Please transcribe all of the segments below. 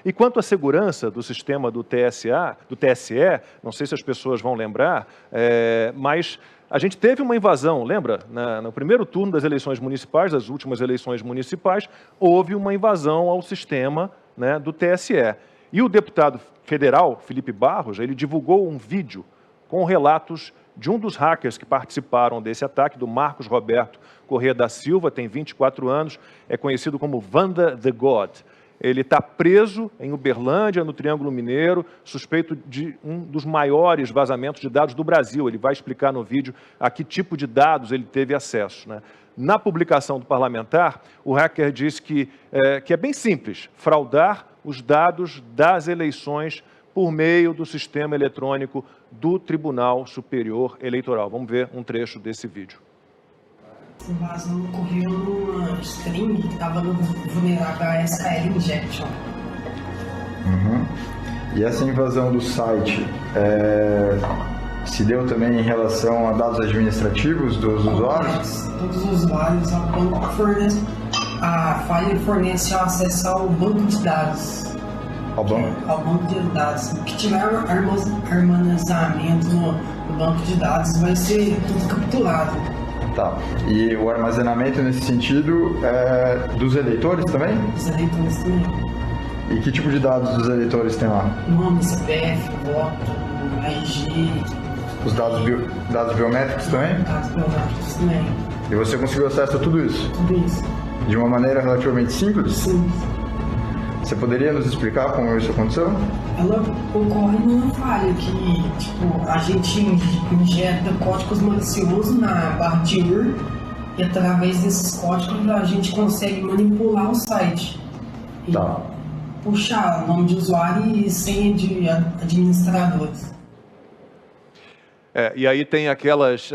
E quanto à segurança do sistema do TSE, não sei se as pessoas vão lembrar, mas a gente teve uma invasão, lembra? No primeiro turno das eleições municipais, das últimas eleições municipais, houve uma invasão ao sistema, né, do TSE. E o deputado federal, Felipe Barros, ele divulgou um vídeo com relatos de um dos hackers que participaram desse ataque, do Marcos Roberto Corrêa da Silva, tem 24 anos, é conhecido como Vanda the God. Ele está preso em Uberlândia, no Triângulo Mineiro, suspeito de um dos maiores vazamentos de dados do Brasil. Ele vai explicar no vídeo a que tipo de dados ele teve acesso, né? Na publicação do parlamentar, o hacker disse que é bem simples, fraudar os dados das eleições por meio do sistema eletrônico do Tribunal Superior Eleitoral. Vamos ver um trecho desse vídeo. A invasão ocorreu numa string que estava no vulnerável a SQL Injection. E essa invasão do site se deu também em relação a dados administrativos dos usuários? Todos os usuários, a falha fornece acesso ao banco de dados. Ao banco? Ao banco de dados. O que tiver armazenamento no banco de dados vai ser tudo capturado. Tá. E o armazenamento nesse sentido é dos eleitores também? Dos eleitores também. E que tipo de dados dos eleitores tem lá? Nome, CPF, voto, RG. Os dados biométricos também? Dados biométricos também. E você conseguiu acesso a tudo isso? Tudo isso. De uma maneira relativamente simples? Sim. Você poderia nos explicar como isso aconteceu? Ela ocorre numa falha que, a gente injeta códigos maliciosos na barra de URL e através desses códigos a gente consegue manipular o site. E puxar nome de usuário e senha de administradores. E aí tem aquelas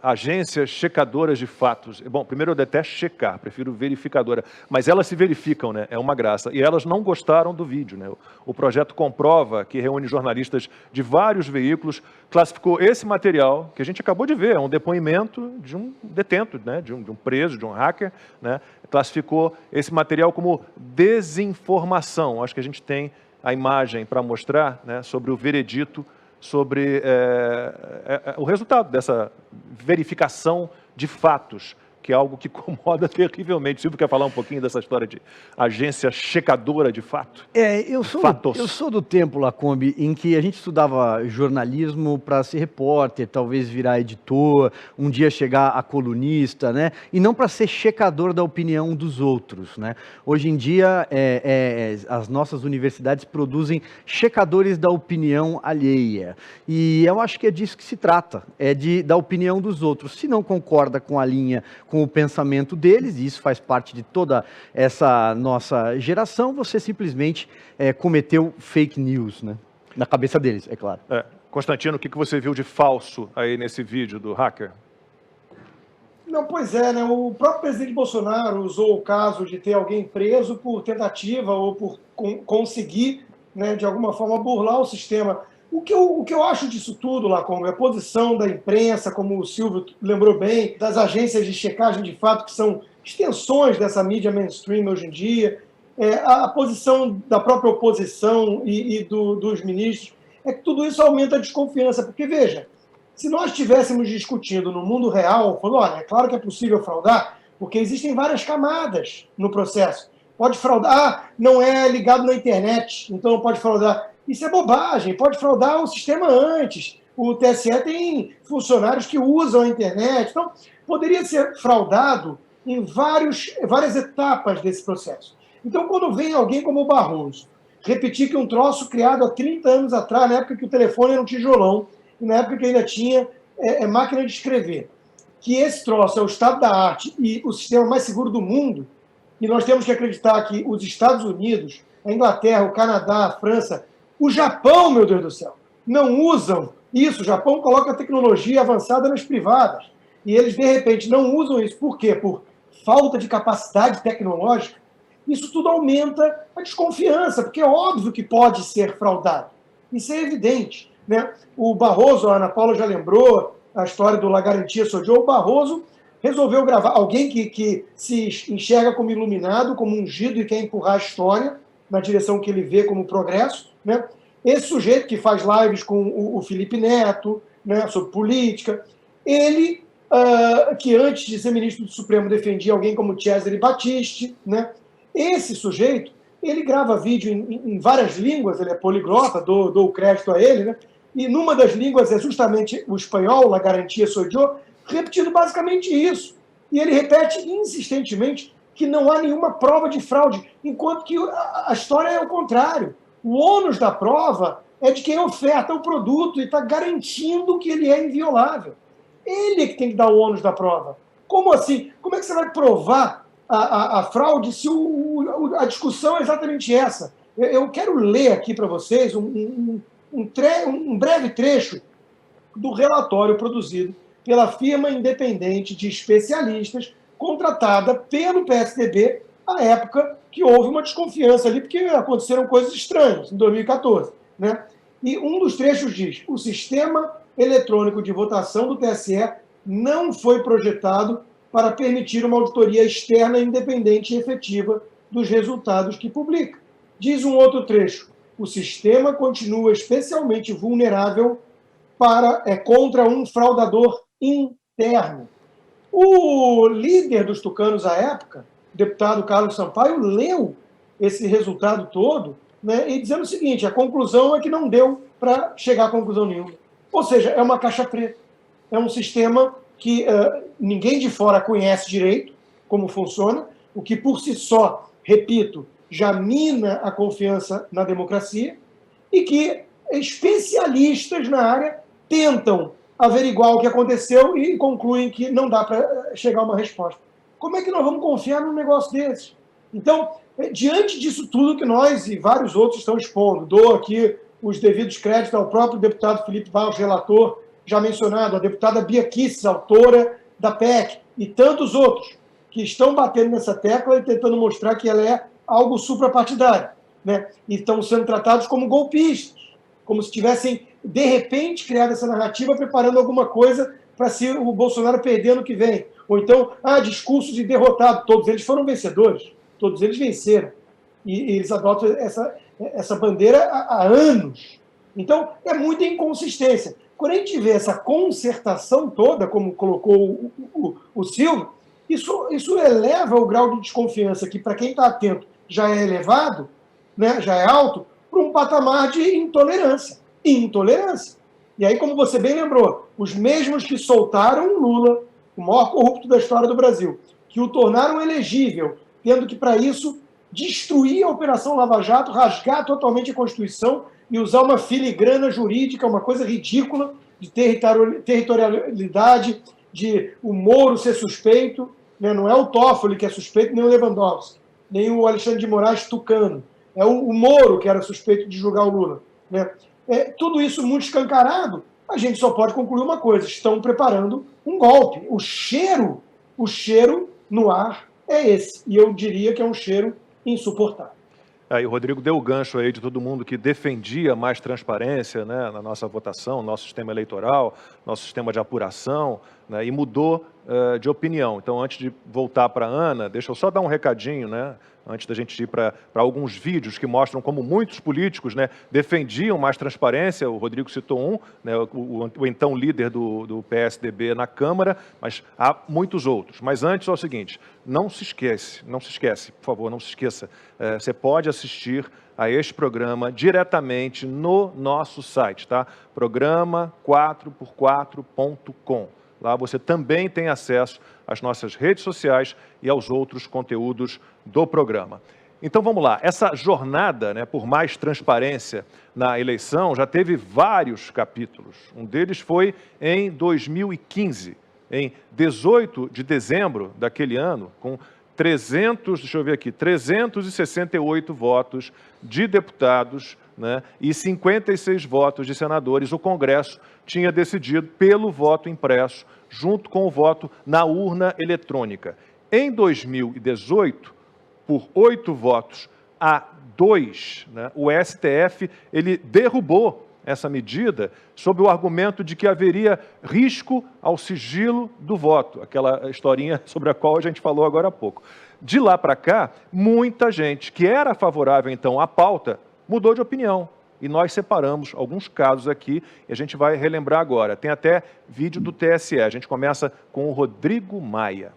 agências checadoras de fatos. Bom, primeiro eu detesto checar, prefiro verificadora, mas elas se verificam, né? É uma graça. E elas não gostaram do vídeo, né? O projeto Comprova, que reúne jornalistas de vários veículos, classificou esse material, que a gente acabou de ver, é um depoimento de um detento, né? de um preso, de um hacker, né? Classificou esse material como desinformação. Acho que a gente tem a imagem para mostrar, né, sobre o veredito, sobre o resultado dessa verificação de fatos, que é algo que incomoda terrivelmente. Silvio quer falar um pouquinho dessa história de agência checadora de fato? Eu sou do tempo, Lacombe, em que a gente estudava jornalismo para ser repórter, talvez virar editor, um dia chegar a colunista, né? E não para ser checador da opinião dos outros, né? Hoje em dia, as nossas universidades produzem checadores da opinião alheia. E eu acho que é disso que se trata, da opinião dos outros. Se não concorda com a linha, com o pensamento deles, e isso faz parte de toda essa nossa geração, você simplesmente cometeu fake news, né? Na cabeça deles, é claro. Constantino, o que você viu de falso aí nesse vídeo do hacker? Não, pois é, né? O próprio presidente Bolsonaro usou o caso de ter alguém preso por tentativa ou por conseguir, né, de alguma forma, burlar o sistema. O que eu acho disso tudo, Lacombe, a posição da imprensa, como o Silvio lembrou bem, das agências de checagem de fato, que são extensões dessa mídia mainstream hoje em dia, a posição da própria oposição e dos ministros, é que tudo isso aumenta a desconfiança. Porque, veja, se nós estivéssemos discutindo no mundo real, falando, olha, é claro que é possível fraudar, porque existem várias camadas no processo. Pode fraudar, não é ligado na internet, então não pode fraudar. Isso é bobagem, pode fraudar o sistema antes. O TSE tem funcionários que usam a internet, então poderia ser fraudado em várias etapas desse processo. Então, quando vem alguém como o Barroso repetir que um troço criado há 30 anos atrás, na época que o telefone era um tijolão, e na época que ainda tinha máquina de escrever, que esse troço é o estado da arte e o sistema mais seguro do mundo, e nós temos que acreditar que os Estados Unidos, a Inglaterra, o Canadá, a França, o Japão, meu Deus do céu, não usam isso. O Japão coloca tecnologia avançada nas privadas. E eles, de repente, não usam isso. Por quê? Por falta de capacidade tecnológica. Isso tudo aumenta a desconfiança, porque é óbvio que pode ser fraudado. Isso é evidente, né? O Barroso, a Ana Paula já lembrou a história do La Garantia Sojou. O Barroso resolveu gravar alguém que se enxerga como iluminado, como ungido e quer empurrar a história, na direção que ele vê como progresso, né? Esse sujeito que faz lives com o Felipe Neto, né, sobre política, ele, que antes de ser ministro do Supremo defendia alguém como Cesare Battisti, né? Esse sujeito, ele grava vídeo em várias línguas, ele é poliglota, dou o crédito a ele, né? E numa das línguas é justamente o espanhol, la garantia soy yo, repetindo basicamente isso. E ele repete insistentemente que não há nenhuma prova de fraude, enquanto que a história é o contrário. O ônus da prova é de quem oferta o produto e está garantindo que ele é inviolável. Ele é que tem que dar o ônus da prova. Como assim? Como é que você vai provar a fraude se a discussão é exatamente essa? Eu quero ler aqui para vocês um breve trecho do relatório produzido pela firma independente de especialistas contratada pelo PSDB à época que houve uma desconfiança ali, porque aconteceram coisas estranhas em 2014. Né? E um dos trechos diz: o sistema eletrônico de votação do TSE não foi projetado para permitir uma auditoria externa, independente e efetiva dos resultados que publica. Diz um outro trecho: o sistema continua especialmente vulnerável contra um fraudador interno. O líder dos tucanos à época, o deputado Carlos Sampaio, leu esse resultado todo, né, e dizendo o seguinte: a conclusão é que não deu para chegar a conclusão nenhuma. Ou seja, é uma caixa preta. É um sistema que ninguém de fora conhece direito como funciona, o que por si só, repito, já mina a confiança na democracia, e que especialistas na área tentam averiguar o que aconteceu e concluem que não dá para chegar a uma resposta. Como é que nós vamos confiar num negócio desse? Então, diante disso tudo que nós e vários outros estão expondo, dou aqui os devidos créditos ao próprio deputado Felipe Barros, relator, já mencionado, a deputada Bia Kicis, autora da PEC, e tantos outros que estão batendo nessa tecla e tentando mostrar que ela é algo suprapartidário, né? E estão sendo tratados como golpistas, como se tivessem, de repente, criado essa narrativa preparando alguma coisa para se o Bolsonaro perder no que vem. Ou então, discurso de derrotado. Todos eles foram vencedores, todos eles venceram. E eles adotam essa bandeira há anos. Então, é muita inconsistência. Quando a gente vê essa concertação toda, como colocou o Silvio, isso eleva o grau de desconfiança, que para quem está atento já é elevado, né, já é alto, para um patamar de intolerância. Intolerância. E aí, como você bem lembrou, os mesmos que soltaram o Lula, o maior corrupto da história do Brasil, que o tornaram elegível, tendo que, para isso, destruir a Operação Lava Jato, rasgar totalmente a Constituição e usar uma filigrana jurídica, uma coisa ridícula, de territorialidade, de o Moro ser suspeito, né? Não é o Toffoli que é suspeito, nem o Lewandowski, nem o Alexandre de Moraes tucano. É o Moro que era suspeito de julgar o Lula. Né? Tudo isso muito escancarado, a gente só pode concluir uma coisa: estão preparando um golpe. O cheiro no ar é esse. E eu diria que é um cheiro insuportável. E o Rodrigo deu o gancho aí de todo mundo que defendia mais transparência, né, na nossa votação, nosso sistema eleitoral, nosso sistema de apuração, né, e mudou de opinião. Então, antes de voltar para a Ana, deixa eu só dar um recadinho, né, antes da gente ir para alguns vídeos que mostram como muitos políticos, né, defendiam mais transparência. O Rodrigo citou um, né, o então líder do PSDB na Câmara, mas há muitos outros. Mas antes é o seguinte: não se esquece, por favor, não se esqueça, você pode assistir a este programa diretamente no nosso site, tá? Programa4x4.com. Lá você também tem acesso às nossas redes sociais e aos outros conteúdos do programa. Então vamos lá, essa jornada, né, por mais transparência na eleição já teve vários capítulos. Um deles foi em 2015, em 18 de dezembro daquele ano, com 368 votos de deputados, né, e 56 votos de senadores. O Congresso tinha decidido pelo voto impresso, junto com o voto na urna eletrônica. Em 2018, por 8 votos a 2, né, o STF ele derrubou essa medida sob o argumento de que haveria risco ao sigilo do voto, aquela historinha sobre a qual a gente falou agora há pouco. De lá para cá, muita gente que era favorável, então, à pauta, mudou de opinião. E nós separamos alguns casos aqui e a gente vai relembrar agora. Tem até vídeo do TSE. A gente começa com o Rodrigo Maia.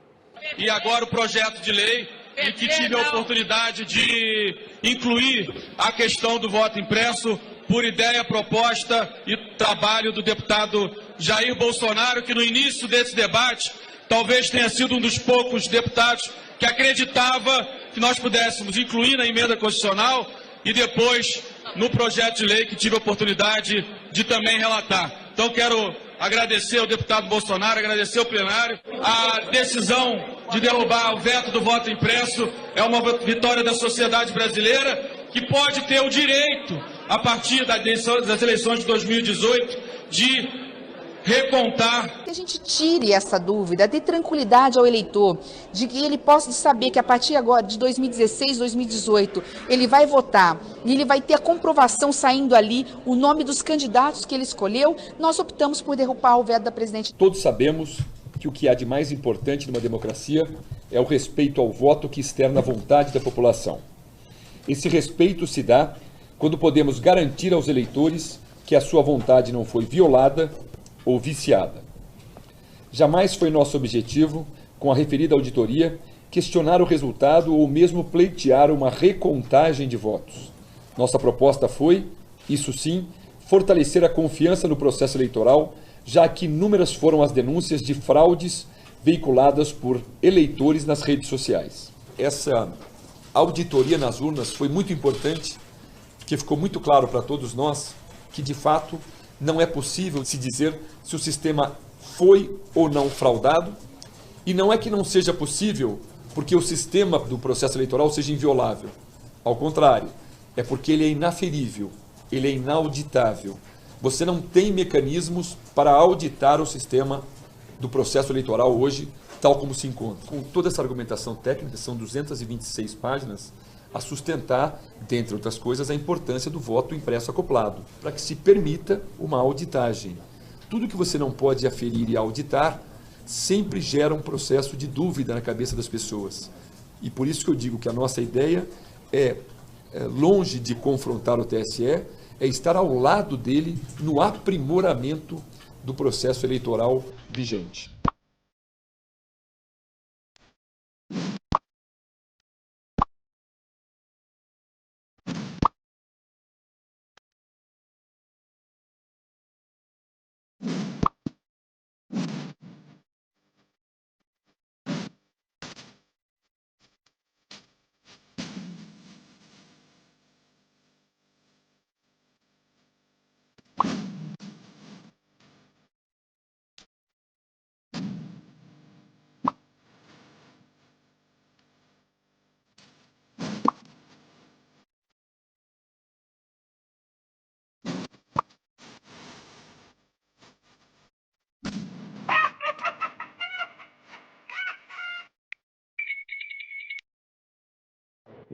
E agora o projeto de lei em que tive a oportunidade de incluir a questão do voto impresso por ideia, proposta e trabalho do deputado Jair Bolsonaro, que no início desse debate talvez tenha sido um dos poucos deputados que acreditava que nós pudéssemos incluir na emenda constitucional e depois no projeto de lei que tive a oportunidade de também relatar. Então quero agradecer ao deputado Bolsonaro, agradecer ao plenário. A decisão de derrubar o veto do voto impresso é uma vitória da sociedade brasileira que pode ter o direito, a partir das eleições de 2018, de recontar. Que a gente tire essa dúvida, dê tranquilidade ao eleitor, de que ele possa saber que a partir agora de 2016, 2018, ele vai votar e ele vai ter a comprovação saindo ali, o nome dos candidatos que ele escolheu. Nós optamos por derrubar o veto da presidente. Todos sabemos que o que há de mais importante numa democracia é o respeito ao voto que externa a vontade da população. Esse respeito se dá quando podemos garantir aos eleitores que a sua vontade não foi violada ou viciada. Jamais foi nosso objetivo, com a referida auditoria, questionar o resultado ou mesmo pleitear uma recontagem de votos. Nossa proposta foi, isso sim, fortalecer a confiança no processo eleitoral, já que inúmeras foram as denúncias de fraudes veiculadas por eleitores nas redes sociais. Essa auditoria nas urnas foi muito importante, porque ficou muito claro para todos nós que, de fato, não é possível se dizer se o sistema foi ou não fraudado, e não é que não seja possível porque o sistema do processo eleitoral seja inviolável. Ao contrário, é porque ele é inaferível, ele é inauditável. Você não tem mecanismos para auditar o sistema do processo eleitoral hoje, tal como se encontra. Com toda essa argumentação técnica, são 226 páginas, a sustentar, dentre outras coisas, a importância do voto impresso acoplado, para que se permita uma auditagem. Tudo que você não pode aferir e auditar sempre gera um processo de dúvida na cabeça das pessoas. E por isso que eu digo que a nossa ideia é longe de confrontar o TSE, é estar ao lado dele no aprimoramento do processo eleitoral vigente.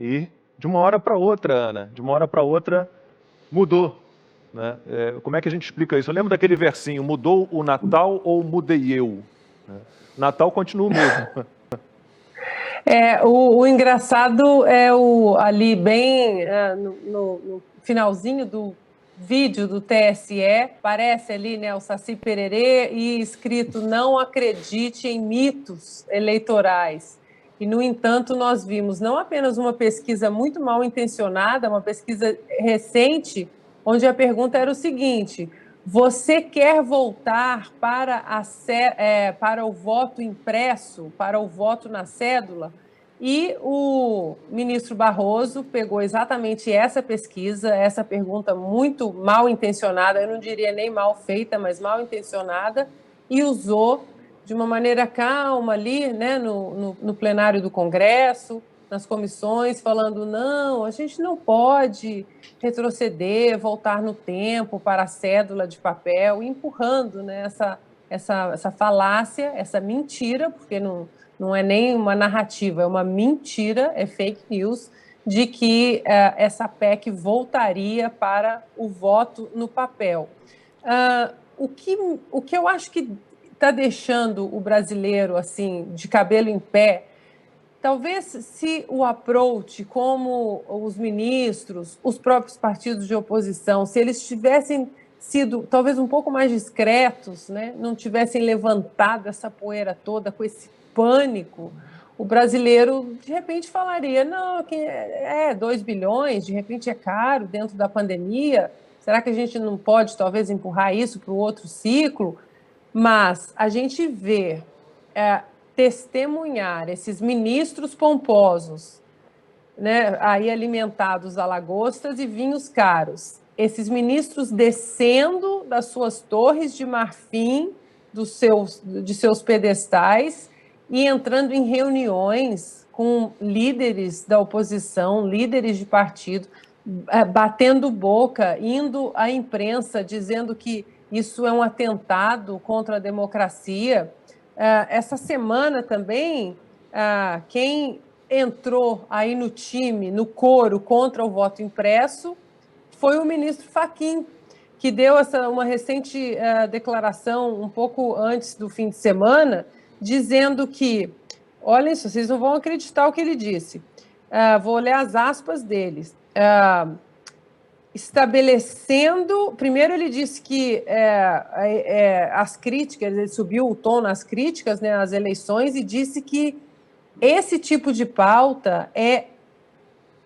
E de uma hora para outra, Ana, de uma hora para outra, mudou. Né? Como é que a gente explica isso? Eu lembro daquele versinho, mudou o Natal ou mudei eu? Natal continua o mesmo. O engraçado é ali bem no finalzinho do vídeo do TSE, parece ali, né, o Saci Pererê e escrito não acredite em mitos eleitorais. E, no entanto, nós vimos não apenas uma pesquisa muito mal intencionada, uma pesquisa recente, onde a pergunta era o seguinte: você quer voltar para o voto impresso, para o voto na cédula? E o ministro Barroso pegou exatamente essa pesquisa, essa pergunta muito mal intencionada, eu não diria nem mal feita, mas mal intencionada, e usou de uma maneira calma ali, né, no plenário do Congresso, nas comissões, falando, não, a gente não pode retroceder, voltar no tempo para a cédula de papel, empurrando, né, essa falácia, essa mentira, porque não é nem uma narrativa, é uma mentira, é fake news, de que essa PEC voltaria para o voto no papel. O que eu acho que está deixando o brasileiro assim de cabelo em pé, talvez se o approach, como os ministros, os próprios partidos de oposição, se eles tivessem sido talvez um pouco mais discretos, né, não tivessem levantado essa poeira toda com esse pânico, o brasileiro, de repente, falaria, não, 2 bilhões, de repente é caro dentro da pandemia, será que a gente não pode, talvez, empurrar isso para o outro ciclo? Mas a gente vê testemunhar esses ministros pomposos, né, aí alimentados a lagostas e vinhos caros, esses ministros descendo das suas torres de marfim, de seus pedestais, e entrando em reuniões com líderes da oposição, líderes de partido, batendo boca, indo à imprensa, dizendo que isso é um atentado contra a democracia. Essa semana também, quem entrou aí no time, no coro contra o voto impresso, foi o ministro Fachin, que deu uma recente declaração um pouco antes do fim de semana, dizendo que, olha isso, vocês não vão acreditar o que ele disse, vou ler as aspas deles, estabelecendo, primeiro ele disse que as críticas, ele subiu o tom nas críticas, né, às eleições, e disse que esse tipo de pauta é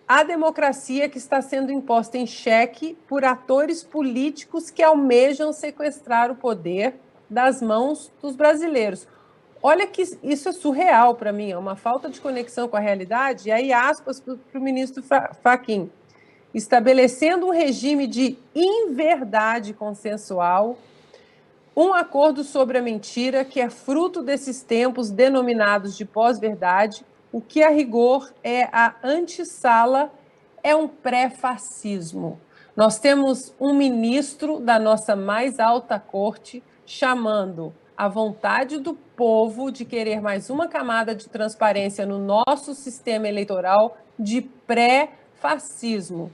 a democracia que está sendo imposta em xeque por atores políticos que almejam sequestrar o poder das mãos dos brasileiros. Olha que isso é surreal para mim, é uma falta de conexão com a realidade. E aí, aspas para o ministro Fachin, estabelecendo um regime de inverdade consensual, um acordo sobre a mentira que é fruto desses tempos denominados de pós-verdade, o que a rigor é a antessala, é um pré-fascismo. Nós temos um ministro da nossa mais alta corte chamando a vontade do povo de querer mais uma camada de transparência no nosso sistema eleitoral de pré-fascismo.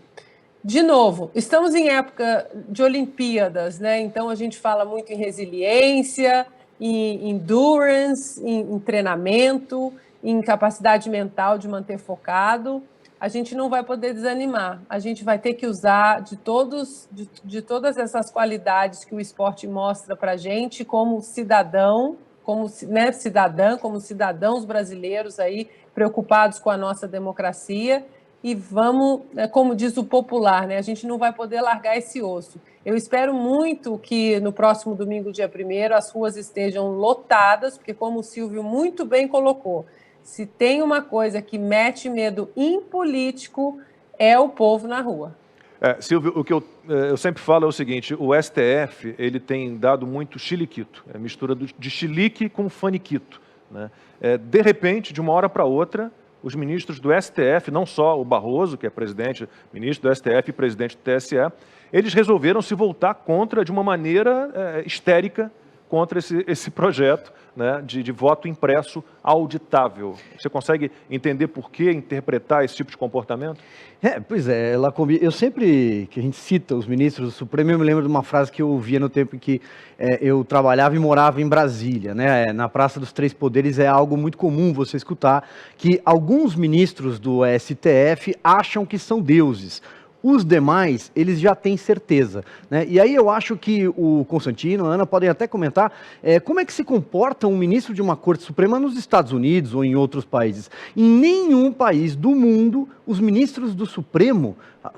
De novo, estamos em época de Olimpíadas, né? Então a gente fala muito em resiliência, em endurance, em treinamento, em capacidade mental de manter focado. A gente não vai poder desanimar, a gente vai ter que usar de todas essas qualidades que o esporte mostra para a gente como cidadão, como cidadãos brasileiros aí preocupados com a nossa democracia, e vamos, como diz o popular, né, a gente não vai poder largar esse osso. Eu espero muito que no próximo domingo, dia 1º, as ruas estejam lotadas, porque como o Silvio muito bem colocou, se tem uma coisa que mete medo em político, é o povo na rua. Silvio, o que eu sempre falo é o seguinte, o STF ele tem dado muito chiliquito, mistura de chilique com faniquito, né? De repente, de uma hora para outra, os ministros do STF, não só o Barroso, que é ministro do STF e presidente do TSE, eles resolveram se voltar contra, de uma maneira histérica, contra esse projeto, né, de voto impresso auditável. Você consegue entender por que interpretar esse tipo de comportamento? Pois é, Lacombe, eu sempre que a gente cita os ministros do Supremo, eu me lembro de uma frase que eu ouvia no tempo em que eu trabalhava e morava em Brasília, né? Na Praça dos Três Poderes é algo muito comum você escutar que alguns ministros do STF acham que são deuses. Os demais, eles já têm certeza, né? E aí eu acho que o Constantino, a Ana podem até comentar como é que se comporta um ministro de uma Corte Suprema nos Estados Unidos ou em outros países. Em nenhum país do mundo, os ministros do Supremo,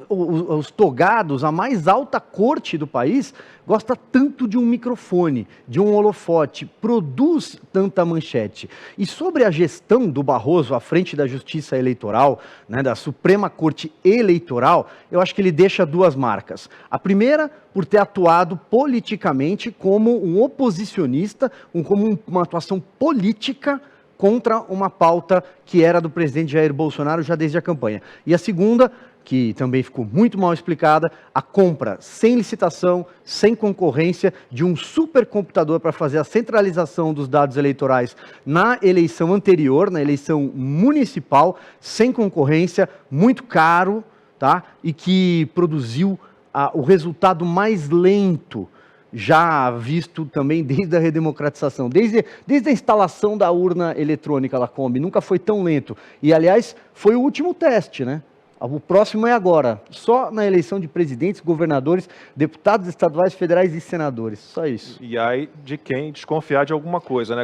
os togados, a mais alta corte do país, gosta tanto de um microfone, de um holofote, produz tanta manchete. E sobre a gestão do Barroso à frente da Justiça Eleitoral, né, da Suprema Corte Eleitoral, eu acho que ele deixa duas marcas. A primeira, por ter atuado politicamente como um oposicionista, como uma atuação política contra uma pauta que era do presidente Jair Bolsonaro já desde a campanha. E a segunda, que também ficou muito mal explicada, a compra sem licitação, sem concorrência, de um supercomputador para fazer a centralização dos dados eleitorais na eleição anterior, na eleição municipal, sem concorrência, muito caro, tá? E que produziu o resultado mais lento já visto também desde a redemocratização, desde a instalação da urna eletrônica Lacombe, nunca foi tão lento. E, aliás, foi o último teste, né? O próximo é agora, só na eleição de presidentes, governadores, deputados estaduais, federais e senadores, só isso. E aí de quem desconfiar de alguma coisa, né?